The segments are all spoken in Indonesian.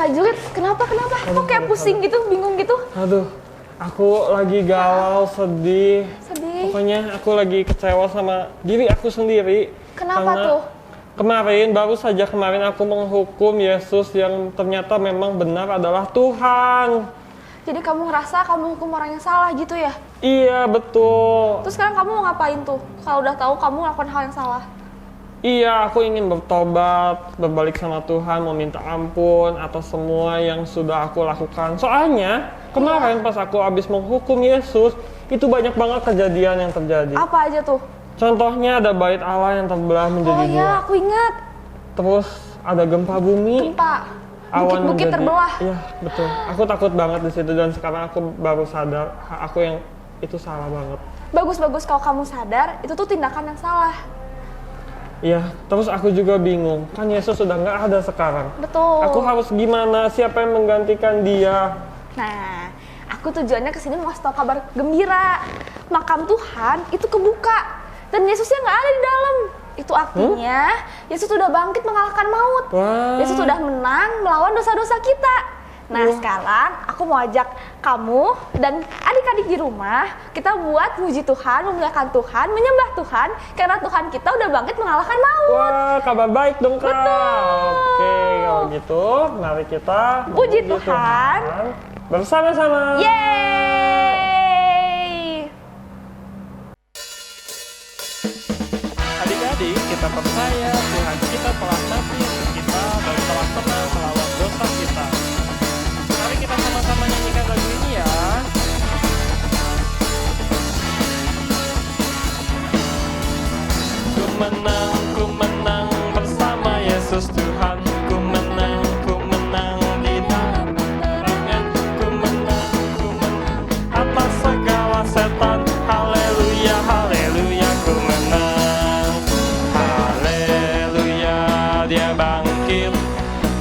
Kak Julid, kenapa? Kok kayak pusing gitu, bingung gitu? Aduh, aku lagi galau, sedih. Pokoknya aku lagi kecewa sama diri aku sendiri. Kenapa karena tuh? baru saja kemarin aku menghukum Yesus yang ternyata memang benar adalah Tuhan. Jadi kamu ngerasa kamu hukum orang yang salah gitu ya? Iya, betul. Terus sekarang kamu mau ngapain tuh? Kalau udah tahu kamu melakukan hal yang salah. Iya, aku ingin bertobat, berbalik sama Tuhan, mau minta ampun atas semua yang sudah aku lakukan. Soalnya, kemarin pas aku habis menghukum Yesus, itu banyak banget kejadian yang terjadi. Apa aja tuh? Contohnya ada bait Allah yang terbelah menjadi Oh iya, dua. aku ingat. Terus ada gempa bumi. Gempa. Bukit-bukit terbelah. Iya, betul. Aku takut banget di situ dan sekarang aku baru sadar aku yang itu salah banget. Bagus kalau kamu sadar, itu tuh tindakan yang salah. Iya, terus aku juga bingung. Kan Yesus sudah nggak ada sekarang. Betul. Aku harus gimana? Siapa yang menggantikan dia? Nah, aku tujuannya kesini mau ngasih tau kabar gembira. Makam Tuhan itu kebuka dan Yesusnya nggak ada di dalam. Itu artinya Yesus sudah bangkit mengalahkan maut. Wah. Yesus sudah menang melawan dosa-dosa kita. Nah, sekarang aku mau ajak kamu dan adik-adik di rumah kita buat muji Tuhan, memuliakan Tuhan, menyembah Tuhan karena Tuhan kita udah bangkit mengalahkan maut. Wah, kabar baik dong, Kak. Betul. Oke, kalau gitu mari kita Puji Tuhan bersama-sama. Yeay! Adik-adik, kita percaya Tuhan kita telah mati untuk kita dan telah menang melawan dosa kita. Mari kita sama-sama nyanyikan lagu ini ya. Ku menang bersama Yesus Tuhan. Ku menang di dalam peperangan. Ku menang atas segala setan. Haleluya, haleluya, ku menang. Haleluya, dia bangkit.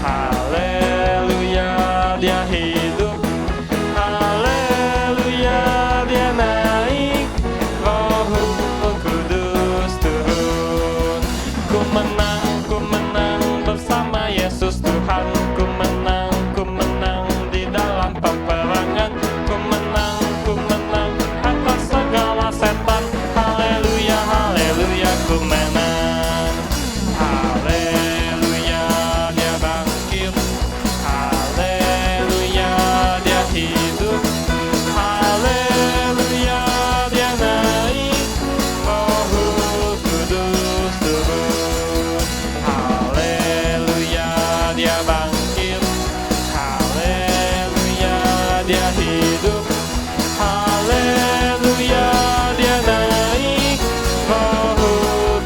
Haleluya, dia hidup. Haleluya, dia naik. Roh Kudus turun. Ku menang bersama Yesus Tuhan. Ku menang di dalam peperangan. Ku menang atas segala setan. Haleluya, haleluya, ku menang. Haleluya, dia bangkit. Haleluya, dia hidup. Haleluya, dia naik. Roh Kudus turun. Haleluya, dia bangkit. Haleluya, dia hidup. Haleluya, dia naik. Roh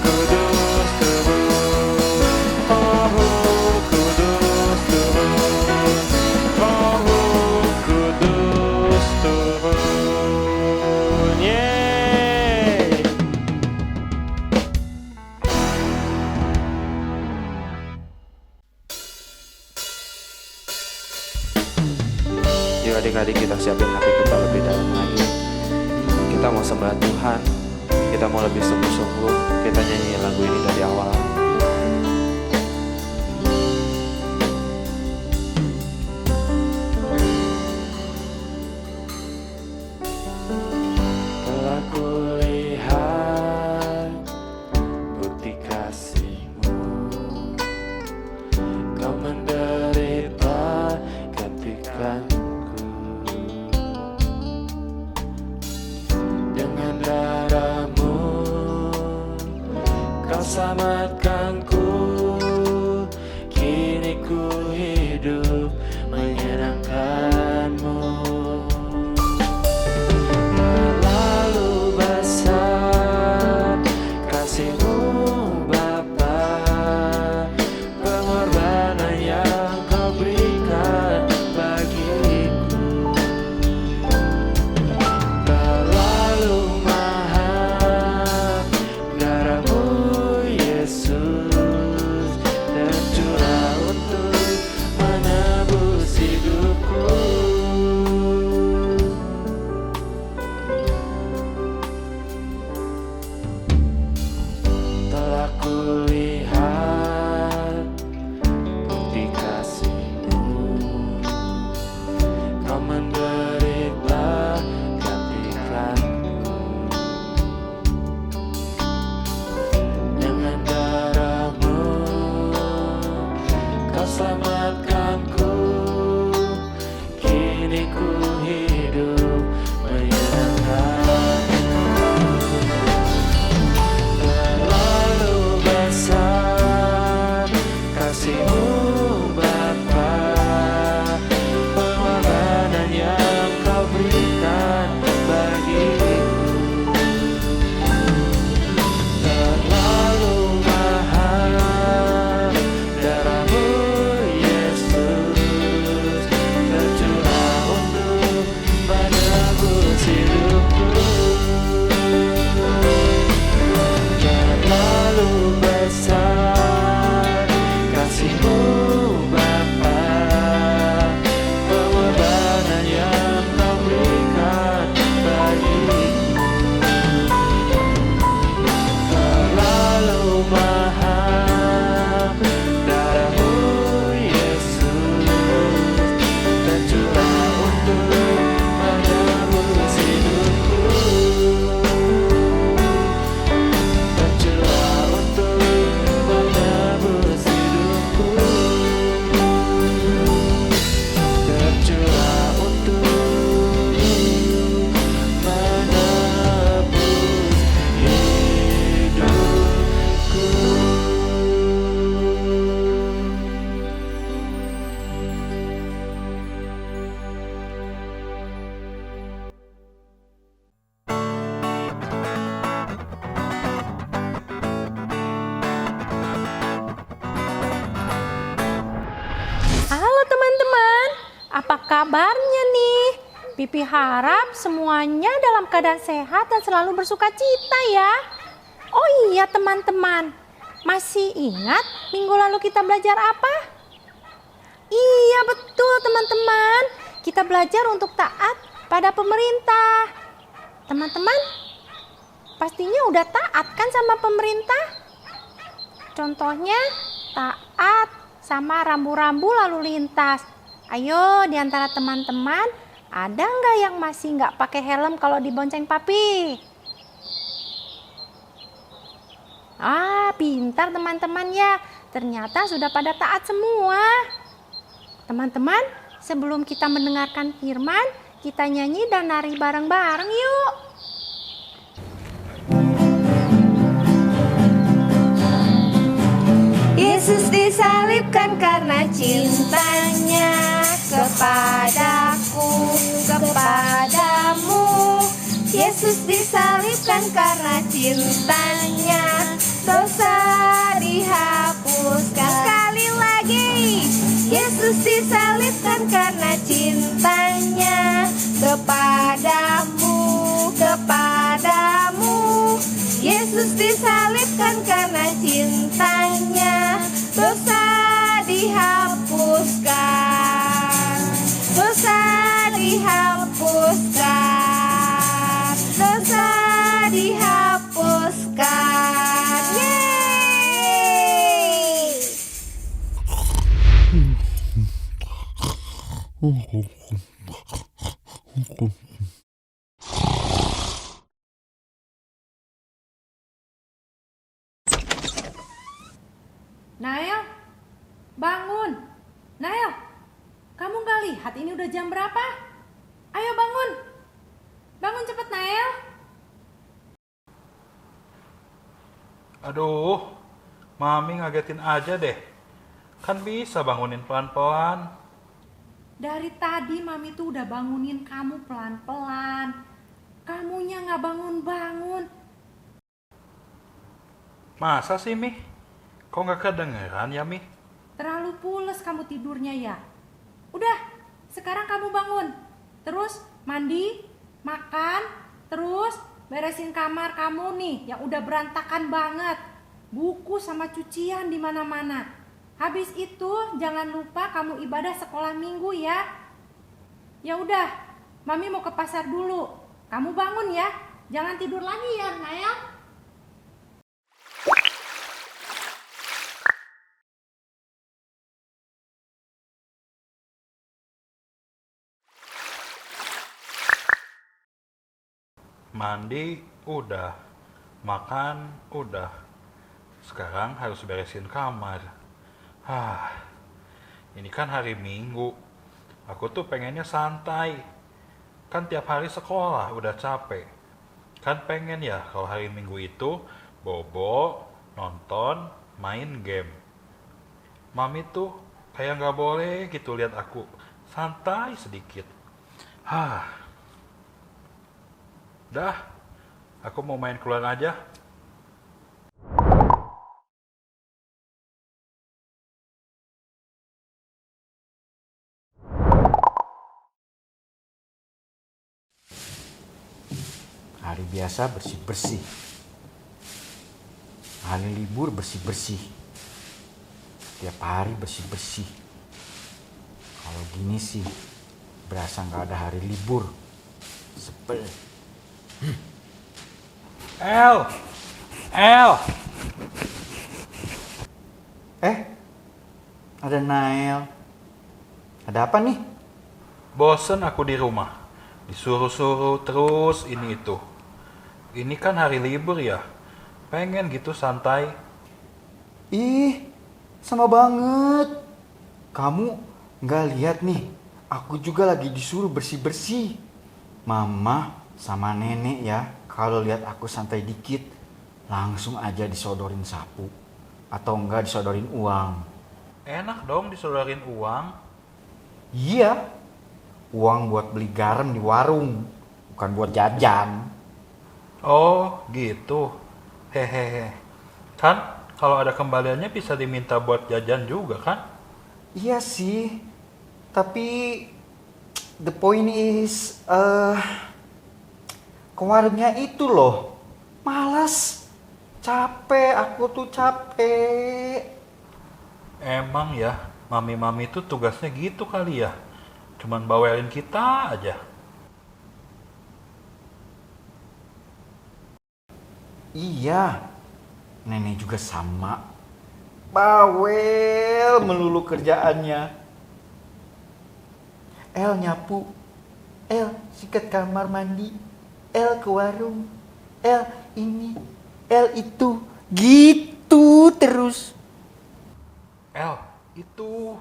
Kudus turun. Roh Kudus turun. Roh Kudus turun. Yeay. Yuk adik-adik, kita siapin hati kita lebih dalam lagi. Kita mau sembah Tuhan, kita mau lebih sungguh-sungguh. Kita nyanyiin lagu ini dari awal. Telah kulihat bukti kasih-Mu, Kau menderita gantikanku. Dengan darah-Mu Kau selamatkanku. Kini ku hidup menyenangkan-Mu. Terlalu besar kasih-Mu Bapa, pengorbanan yang selamatkanku. Kini ku hidup menyenangkanmu. Terlalu besar kasih-Mu Bapa, pengorbanan yang Kau berikan bagiku. Terlalu mahal darah-Mu Yesus, tercurah untuk menebus hidupku. Terlalu besar kasih-Mu Bapa, pengorbanan yang Kau berikan bagiku. Terlalu mahal darah-Mu Yesus, tercurah untuk menebus hidupku. Tercurah untuk menebus hidupku. Tercurah untuk menebus Halo teman-teman, apa kabarnya nih? Pipi harap semuanya dalam keadaan sehat dan selalu bersuka cita ya. Oh iya teman-teman, masih ingat minggu lalu kita belajar apa? Iya betul teman-teman, kita belajar untuk taat pada pemerintah. Teman-teman, pastinya udah taat kan sama pemerintah? Contohnya taat sama rambu-rambu lalu lintas. Ayo di antara teman-teman, ada nggak yang masih nggak pakai helm kalau dibonceng papi? Pintar teman-teman ya. Ternyata sudah pada taat semua. Teman-teman, sebelum kita mendengarkan firman, kita nyanyi dan nari bareng-bareng yuk. Yesus disalibkan karena cintanya kepadaku, kepadamu. Yesus disalibkan karena cintanya, dosa dihapuskan. Sekali lagi, Yesus disalibkan karena cintanya kepadamu, kepadamu. Yesus disalibkan karena cintanya, dosa dihapuskan, dosa dihapuskan, dosa dihapuskan. Yeay! Nael, bangun. Nael, kamu gak lihat ini udah jam berapa? Ayo bangun. Bangun cepet Nael. Aduh, Mami ngagetin aja deh. Kan bisa bangunin pelan-pelan. Dari tadi Mami tuh udah bangunin kamu pelan-pelan. Kamunya gak bangun-bangun. Masa sih, Mi? Kok nggak kedengeran ya, Mi? Terlalu pules kamu tidurnya ya. Udah, sekarang kamu bangun. Terus mandi, makan, terus beresin kamar kamu nih yang udah berantakan banget. Buku sama cucian di mana-mana. Habis itu jangan lupa kamu ibadah sekolah minggu ya. Ya udah, Mami mau ke pasar dulu. Kamu bangun ya. Jangan tidur lagi ya, Naya. Mandi udah, makan udah. Sekarang harus beresin kamar. Ini kan hari Minggu. Aku tuh pengennya santai. Kan tiap hari sekolah udah capek. Kan pengen ya kalau hari Minggu itu bobo, nonton, main game. Mami tuh kayak nggak boleh gitu lihat aku santai sedikit. Dah, aku mau main keluar aja. Hari biasa bersih-bersih. Hari libur bersih-bersih. Tiap hari bersih-bersih. Kalau gini sih, berasa nggak ada hari libur. Sebel. El! Ada Nael. Ada apa nih? Bosen aku di rumah. Disuruh-suruh terus ini itu. Ini kan hari libur ya. Pengen gitu santai. Ih, sama banget. Kamu nggak lihat nih, aku juga lagi disuruh bersih-bersih. Mama sama nenek ya, kalau lihat aku santai dikit, langsung aja disodorin sapu. Atau enggak disodorin uang. Enak dong disodorin uang. Iya, uang buat beli garam di warung, bukan buat jajan. Oh gitu. Hehehe. Kan kalau ada kembaliannya bisa diminta buat jajan juga kan? Iya sih, tapi the point is, ke warungnya itu loh, malas, capek, aku tuh capek. Emang ya, mami-mami itu tugasnya gitu kali ya. Cuman bawelin kita aja. Iya, nenek juga sama, bawel melulu kerjaannya. El nyapu, El sikat kamar mandi, El ke warung, El ini, El itu, gitu terus. El, itu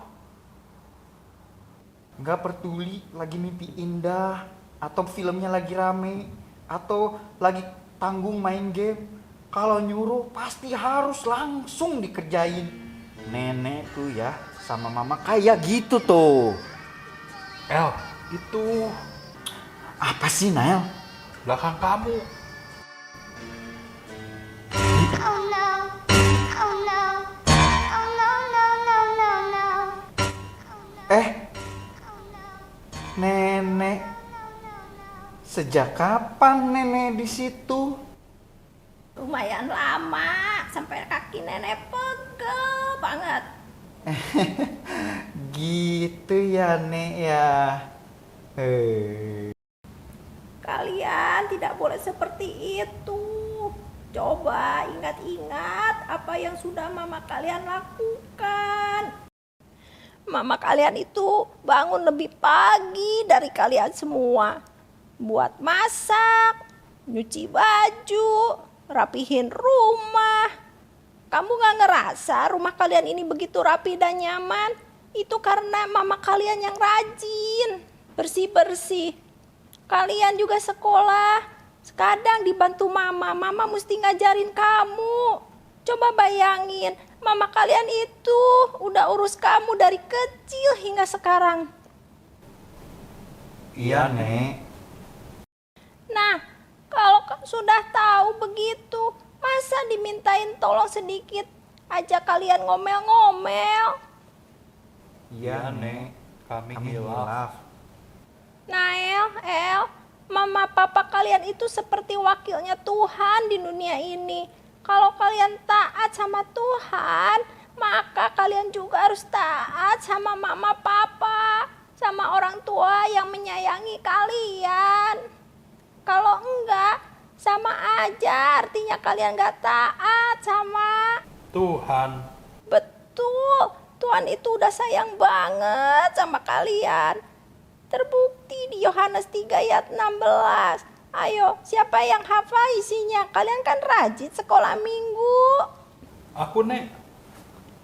Nggak peduli lagi mimpi indah, atau filmnya lagi rame, atau lagi tanggung main game. Kalau nyuruh pasti harus langsung dikerjain. Nenek tuh ya sama mama kayak gitu tuh. El, itu Apa sih Nael? belakang kamu. Oh no. Oh no. Oh no, no, no, no, no. Nenek. Sejak kapan nenek di situ? Lumayan lama, sampai kaki nenek pegel banget. Gitu ya Nek ya. Kalian tidak boleh seperti itu. Coba ingat-ingat apa yang sudah mama kalian lakukan. Mama kalian itu bangun lebih pagi dari kalian semua. Buat masak, nyuci baju, rapihin rumah. Kamu gak ngerasa rumah kalian ini begitu rapi dan nyaman? Itu karena mama kalian yang rajin, bersih-bersih. Kalian juga sekolah, kadang dibantu mama mesti ngajarin kamu. Coba bayangin, mama kalian itu udah urus kamu dari kecil hingga sekarang. Iya Nek. Nah, kalau sudah tahu begitu, masa dimintain tolong sedikit aja kalian ngomel-ngomel? Iya Nek. Kami Kami hilaf. hilaf. Nael, El, mama papa kalian itu seperti wakilnya Tuhan di dunia ini. Kalau kalian taat sama Tuhan, maka kalian juga harus taat sama mama papa, sama orang tua yang menyayangi kalian. Kalau enggak, sama aja artinya kalian gak taat sama Tuhan. Betul, Tuhan itu udah sayang banget sama kalian. Terbukti di Yohanes 3 ayat 16. Ayo, siapa yang hafal isinya? Kalian kan rajin sekolah minggu. Aku Nek.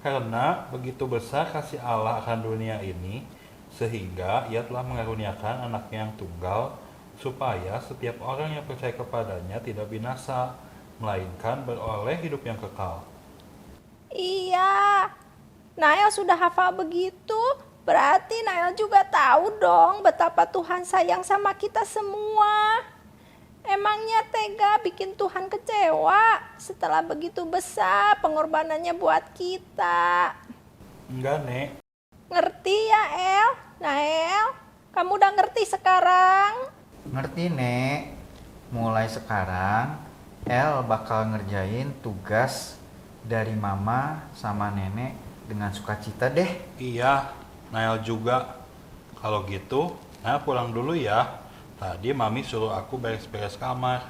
Karena begitu besar kasih Allah akan dunia ini, sehingga ia telah mengaruniakan anaknya yang tunggal, supaya setiap orang yang percaya kepadanya tidak binasa, melainkan beroleh hidup yang kekal. Iya, Nael sudah hafal begitu. Berarti Nael juga tahu dong betapa Tuhan sayang sama kita semua. Emangnya tega bikin Tuhan kecewa setelah begitu besar pengorbanannya buat kita? Enggak, Nek. Ngerti ya, El? Nael, kamu udah ngerti sekarang? Ngerti, Nek. Mulai sekarang, El bakal ngerjain tugas dari Mama sama Nenek dengan sukacita deh. Iya, Nael juga. Kalau gitu, Nael pulang dulu ya. Tadi Mami suruh aku beres-beres kamar.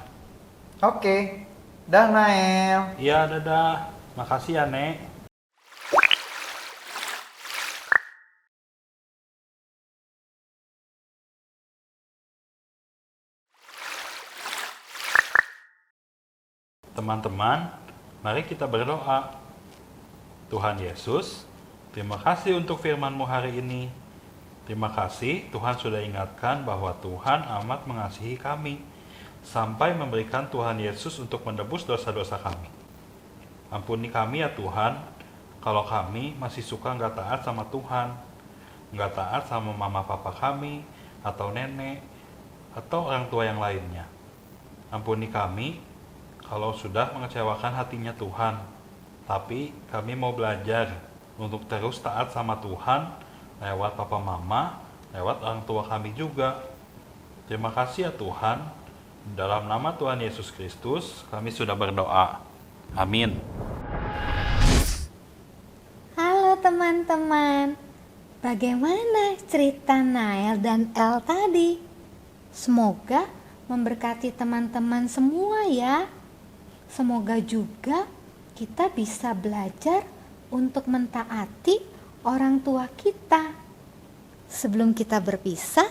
Oke, dah Nael. Iya, dadah. Makasih ya, Nek. Teman-teman, mari kita berdoa. Tuhan Yesus, terima kasih untuk firman-Mu hari ini. Terima kasih Tuhan sudah ingatkan bahwa Tuhan amat mengasihi kami, sampai memberikan Tuhan Yesus untuk menebus dosa-dosa kami. Ampuni kami ya Tuhan, kalau kami masih suka nggak taat sama Tuhan, nggak taat sama mama papa kami, atau nenek, atau orang tua yang lainnya. Ampuni kami kalau sudah mengecewakan hatinya Tuhan, tapi kami mau belajar untuk terus taat sama Tuhan lewat papa mama, lewat orang tua kami juga. Terima kasih ya Tuhan. Dalam nama Tuhan Yesus Kristus, kami sudah berdoa. Amin. Halo teman-teman, bagaimana cerita Nael dan El tadi? Semoga memberkati teman-teman semua ya. Semoga juga kita bisa belajar untuk mentaati orang tua kita. Sebelum kita berpisah,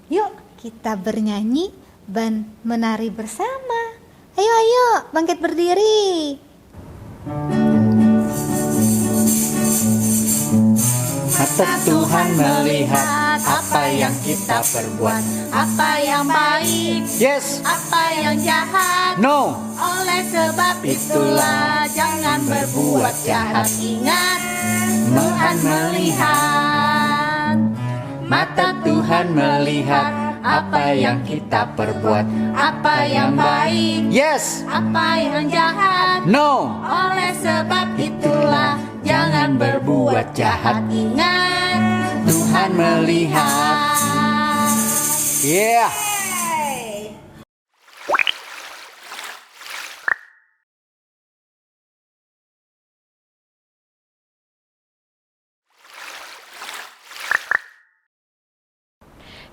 yuk kita bernyanyi dan menari bersama. Ayo, ayo, bangkit berdiri. Mata Tuhan melihat apa yang kita perbuat. Apa yang baik, Yes, apa yang jahat. no, Oleh sebab itulah jangan berbuat jahat. Ingat, Tuhan melihat. mata Tuhan melihat apa yang kita perbuat. Apa yang baik, Yes, apa yang jahat. no, Oleh sebab itulah jangan berbuat jahat. Ingat, Tuhan melihat. Yeah.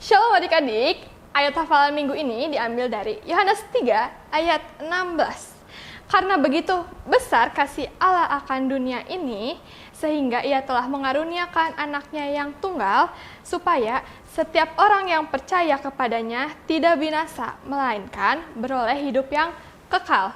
Shalom adik-adik, ayat hafalan minggu ini diambil dari Yohanes 3 ayat 16. Karena begitu besar kasih Allah akan dunia ini, sehingga ia telah mengaruniakan anaknya yang tunggal, supaya setiap orang yang percaya kepadanya tidak binasa, melainkan beroleh hidup yang kekal.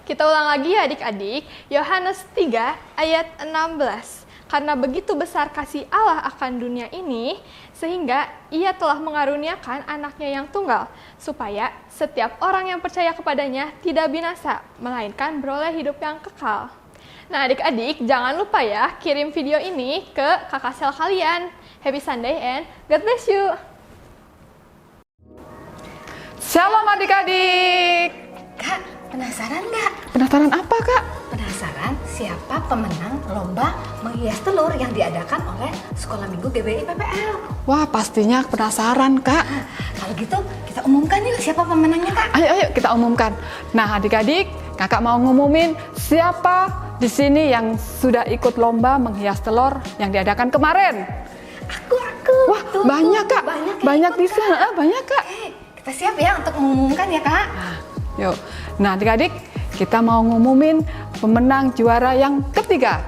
Kita ulang lagi ya adik-adik, Yohanes 3 ayat 16. Karena begitu besar kasih Allah akan dunia ini, sehingga ia telah mengaruniakan anaknya yang tunggal, supaya setiap orang yang percaya kepadanya tidak binasa, melainkan beroleh hidup yang kekal. Nah adik-adik, jangan lupa ya, kirim video ini ke kakak sel kalian. Happy Sunday and God bless you! Shalom adik-adik. Kak, penasaran nggak? Penasaran apa kak? Penasaran siapa pemenang lomba menghias telur yang diadakan oleh Sekolah Minggu GBI PPL? Wah pastinya penasaran kak. Kalau gitu kita umumkan yuk siapa pemenangnya kak? Ayo kita umumkan. Nah adik-adik, kakak mau ngumumin siapa di sini yang sudah ikut lomba menghias telur yang diadakan kemarin. Aku. Wah banyak kak, banyak di sana, banyak kak. Oke, kita siap ya untuk mengumumkan ya kak? Yuk, nah adik-adik kita mau ngumumin pemenang juara yang ketiga.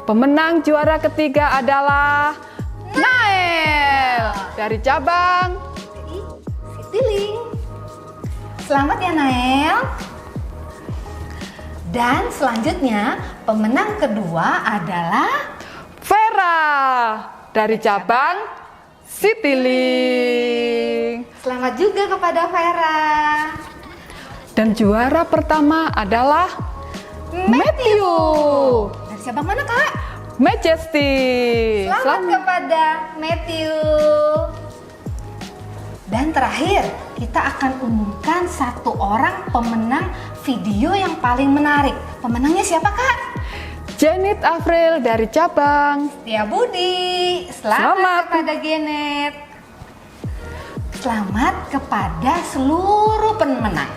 Pemenang juara ketiga adalah Nael dari cabang Citylink. Selamat ya Nael. Dan selanjutnya pemenang kedua adalah Vera dari cabang Citylink. selamat juga kepada Vera. Dan juara pertama adalah Matthew Dari cabang mana, Kak? Majesty. Selamat kepada Matthew. Dan terakhir, kita akan umumkan satu orang pemenang video yang paling menarik. Pemenangnya siapa, Kak? Janet Avril dari cabang Setia Budi. Selamat. Kepada Janet. Selamat kepada seluruh pemenang.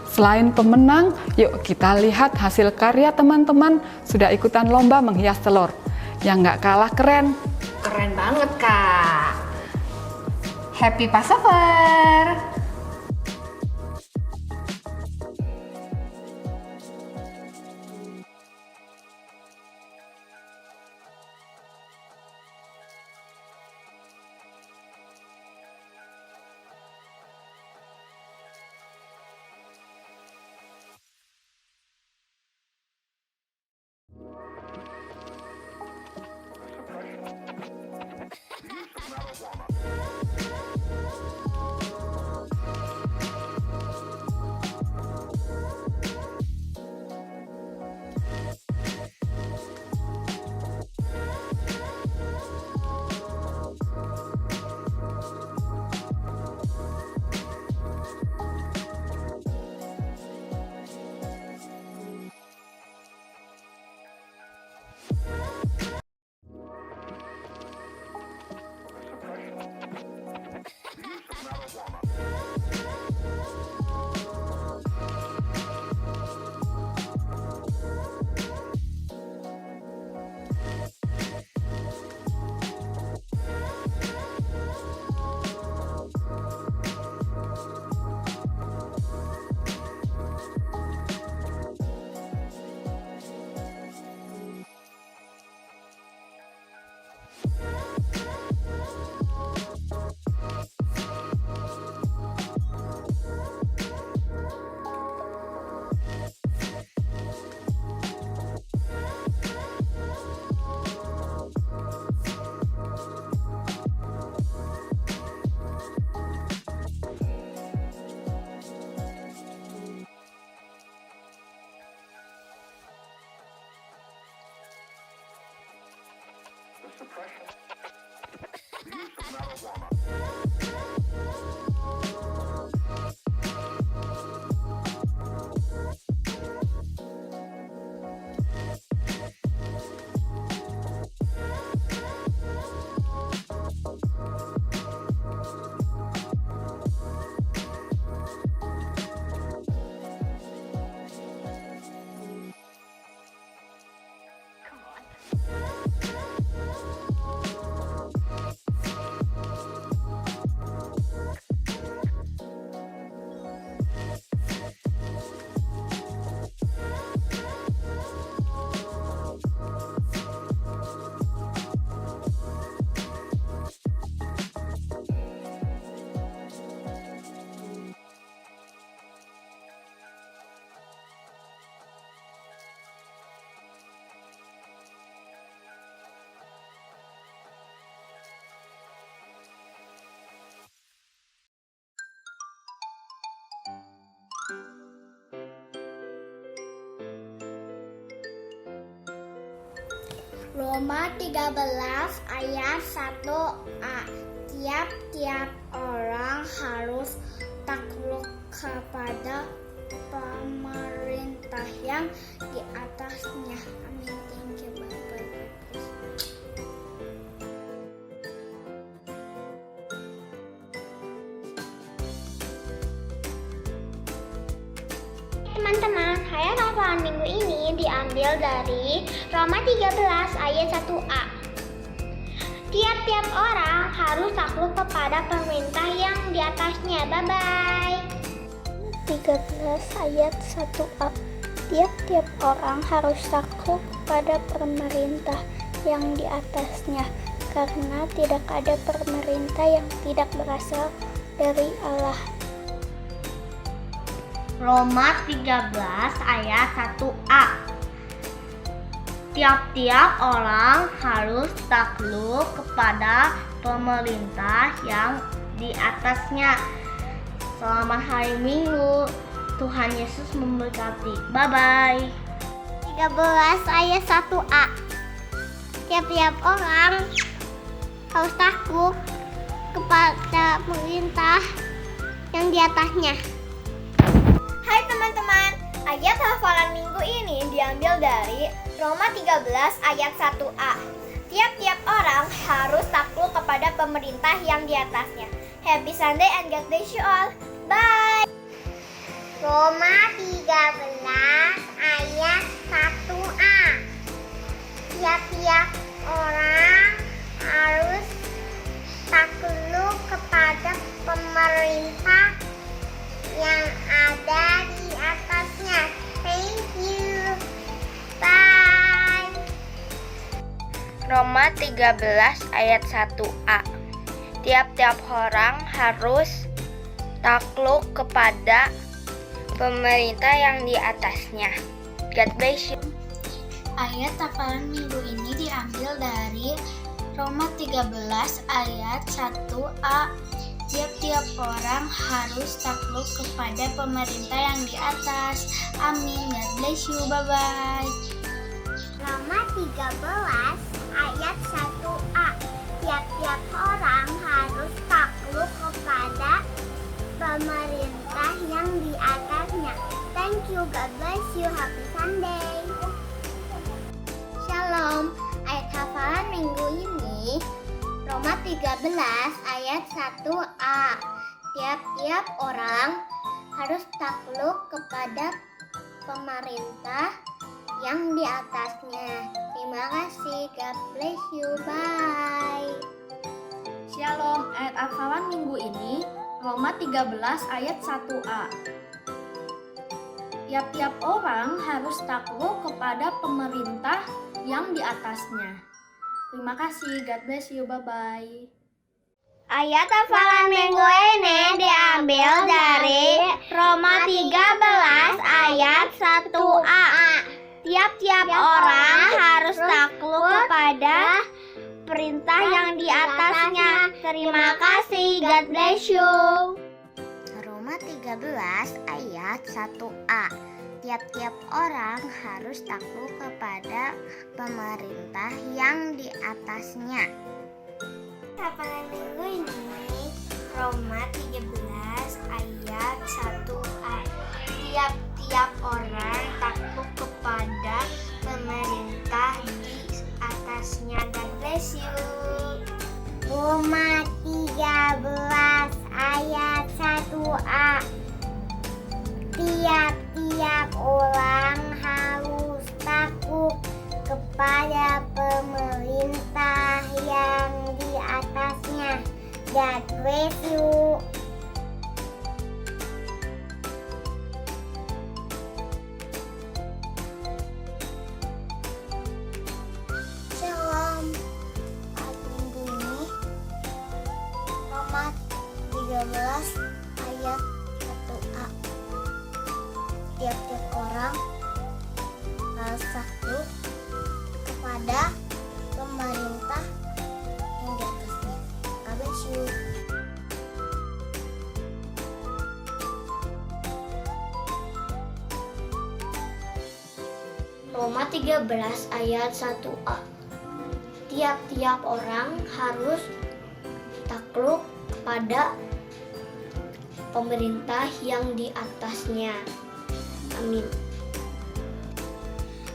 Selain pemenang, yuk kita lihat hasil karya teman-teman sudah ikutan lomba menghias telur. Yang nggak kalah keren. Keren banget, Kak. Happy Passover. Roma 13 ayat 1a. Tiap-tiap orang harus takluk kepada pemerintah yang di atasnya. Amin. Thank you, Bapak. Teman-teman, hayat hafalan minggu ini diambil dari Roma 13 ayat 1a. Tiap-tiap orang harus takluk kepada pemerintah yang di atasnya. Bye-bye. 13 ayat 1a. Tiap-tiap orang harus takluk kepada pemerintah yang di atasnya, karena tidak ada pemerintah yang tidak berasal dari Allah. Roma 13 ayat 1a. Tiap-tiap orang harus takluk kepada pemerintah yang di atasnya. Selamat hari Minggu. Tuhan Yesus memberkati. Bye-bye. 13 ayat 1a. Tiap-tiap orang harus takluk kepada pemerintah yang di atasnya. Hai teman-teman, ayat hafalan minggu ini diambil dari Roma 13 ayat 1a. Tiap-tiap orang harus takluk kepada pemerintah yang di atasnya. Happy Sunday and God bless you all. Bye. Roma 13 ayat 1a. Tiap-tiap orang harus takluk kepada pemerintah yang ada di atasnya. Thank you. Bye. Roma 13 ayat 1a. Tiap-tiap orang harus takluk kepada pemerintah yang di atasnya. God bless you. Ayat hafalan minggu ini diambil dari Roma 13 ayat 1a. Tiap-tiap orang harus takluk kepada pemerintah yang di atas. Amin. God bless you. Bye-bye. Roma 13 ayat 1a. Tiap-tiap orang harus takluk kepada pemerintah yang di atasnya. Thank you. God bless you. Happy Sunday. Shalom. Ayat hafalan minggu ini Roma 13 ayat 1a. Tiap-tiap orang harus takluk kepada pemerintah yang di atasnya. Terima kasih. God bless you. Bye. Shalom, ayat hafalan minggu ini Roma 13 ayat 1a. Tiap-tiap orang harus takluk kepada pemerintah yang di atasnya. Terima kasih. God bless you. Bye-bye. Ayat hafalan minggu ini diambil dari Roma 13 ayat 1a. Tiap-tiap orang harus takluk kepada perintah yang di atasnya. Terima kasih. God bless you. Roma 13 ayat 1a. Tiap-tiap orang harus takluk kepada pemerintah yang di atasnya. Hafalan minggu ini Roma 13 ayat 1a. Tiap-tiap orang takluk kepada pemerintah di atasnya. God bless you. Roma 13 ayat 1a. Tiap-tiap orang harus takluk kepada pemerintah yang di atasnya. God bless you. Shalom. Ayat minggu ini Roma 13 ayat 1a. Tiap-tiap orang harus takluk kepada pemerintah yang di atasnya. God bless you. Roma 13 ayat 1a. Tiap-tiap orang harus takluk kepada pemerintah yang di atasnya. Amin.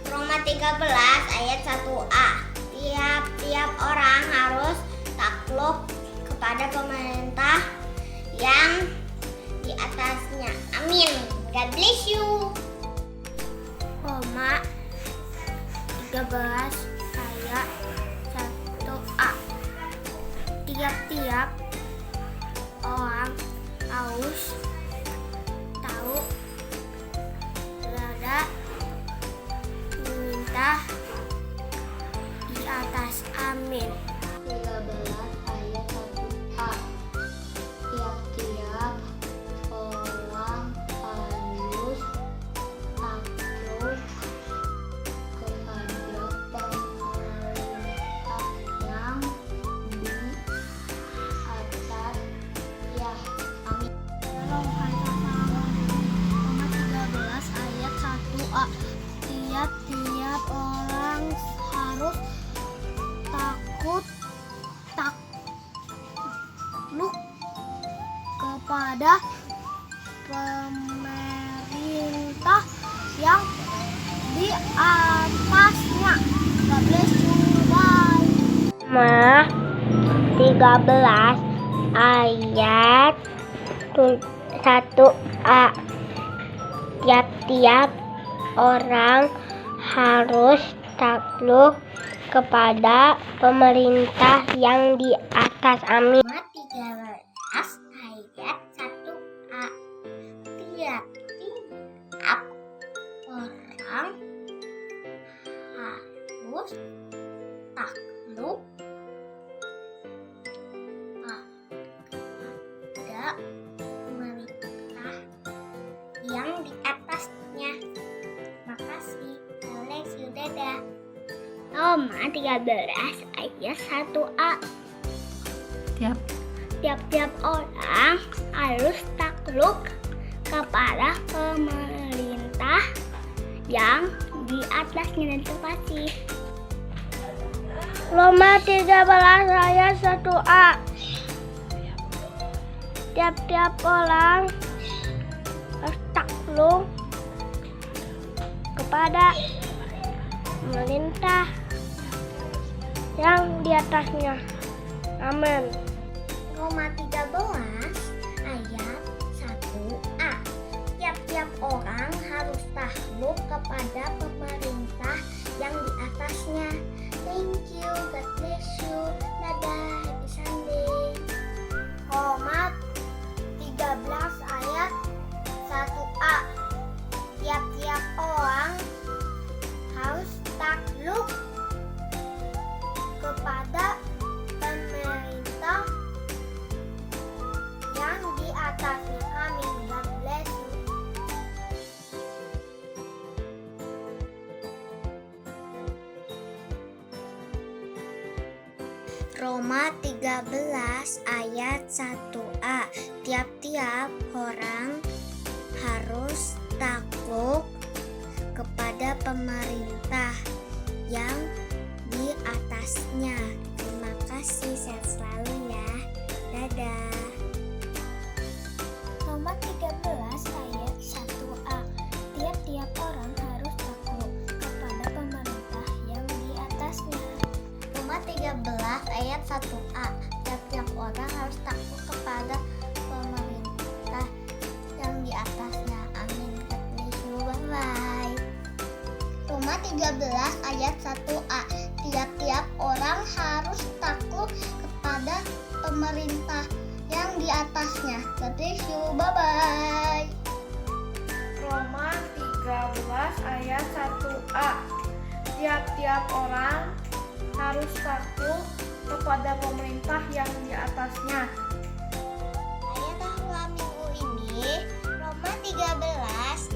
Roma 13 ayat 1a. Tiap-tiap orang harus takluk kepada pemerintah yang di atasnya. Amin. God bless you. Roma 13 ayat 1a. Tiap-tiap orang harus tahu berada meminta di atas. Amin. 13 ayat 1a. Tiap-tiap orang harus kepada pemerintah yang di atasnya. God bless you. Bye. Roma 13 ayat 1a. Tiap-tiap orang harus takluk kepada pemerintah yang di atas. Amin. Roma 13 ayat 1a. Tiap-tiap orang harus takluk pada pemerintah yang di atasnya. Makasih. Alex, dadah. Roma 13 ayat 1a. Tiap-tiap orang harus takluk kepada pemerintah yang di atasnya dan terkasih. Roma 13 ayat 1a. Tiap-tiap orang harus takluk kepada pemerintah yang di atasnya. Amin. Roma 13 ayat 1a. Tiap-tiap orang harus takluk kepada pemerintah yang di atasnya. Thank you, God bless you. Dadah, happy Sunday. Roma 13 ayat 1a. Tiap-tiap orang harus takluk kepada pemerintah yang di atasnya. Amin. God bless you. Roma 13 ayat 1a. Tiap-tiap orang harus takluk kepada pemerintah yang di atasnya. Terima kasih, sehat selalu ya. Dadah. Roma 13 ayat 1a. Tiap-tiap orang harus takluk kepada pemerintah yang di atasnya. Roma 13 ayat 1a. Tiap-tiap orang harus takluk kepada pemerintah yang di atasnya. Amin. God bless you. Bye-bye. Roma 13 ayat 1a. Tiap-tiap orang harus takluk kepada pemerintah yang di atasnya. God bless you. Bye-bye. Roma 13 ayat 1a. Tiap-tiap orang harus takluk kepada pemerintah yang di atasnya. Ayat tahun minggu ini Roma 13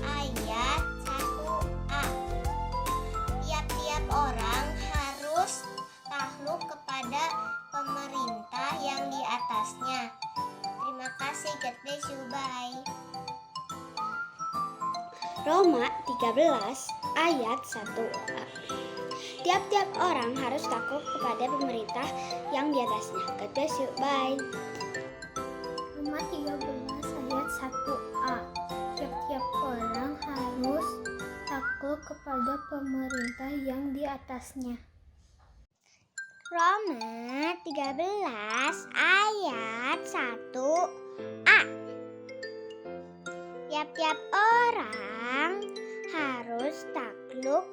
ayat 1a. Tiap-tiap orang harus takluk kepada pemerintah yang di atasnya. Terima kasih, God bless you, bye. Roma 13 ayat 1a. Tiap-tiap orang harus takluk kepada pemerintah yang di atasnya. God bless you, bye. Roma 13 ayat 1a. Tiap-tiap orang harus takluk kepada pemerintah yang di atasnya. Roma 13 ayat 1a. Tiap-tiap orang harus takluk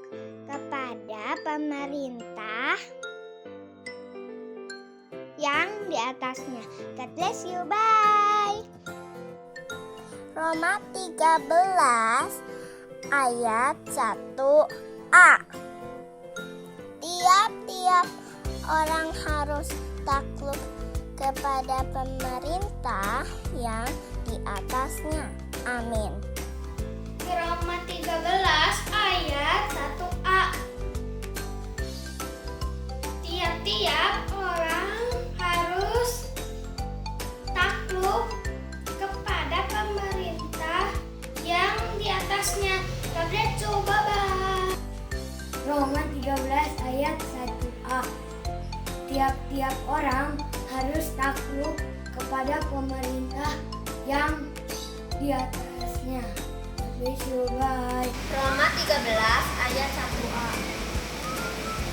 kepada pemerintah yang di atasnya. God bless you, bye. Roma 13 ayat 1a. Tiap-tiap orang harus takluk kepada pemerintah yang di atasnya. Amin. Roma 13 ayat 1a. Tiap-tiap orang harus takluk kepada pemerintah yang di atasnya. God bless you, bye-bye. Roma 13 ayat 1a. Tiap-tiap orang harus takluk kepada pemerintah yang di atasnya. Roma 13 ayat 1a.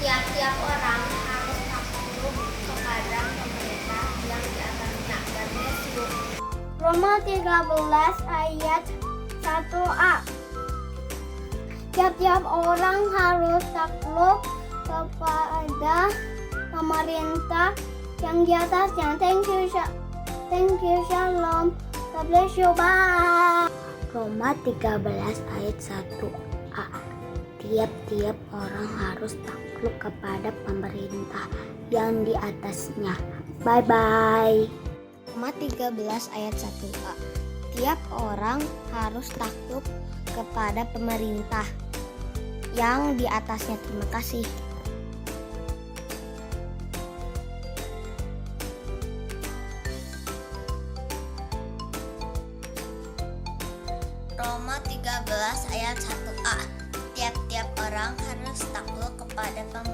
Tiap-tiap orang harus takluk kepada pemerintah yang di atasnya. God bless you. Roma 13 ayat 1a. Tiap-tiap orang harus takluk kepada pemerintah yang di atasnya. Thank you, shalom. God bless you, bye. Roma 13 ayat 1a. Tiap-tiap orang harus takluk kepada pemerintah yang di atasnya. Bye-bye. Roma 13 ayat 1a. Tiap orang harus takluk kepada pemerintah yang di atasnya. Terima kasih. Roma 13 ayat 1a. Tiap-tiap orang harus takluk kepada pemerintah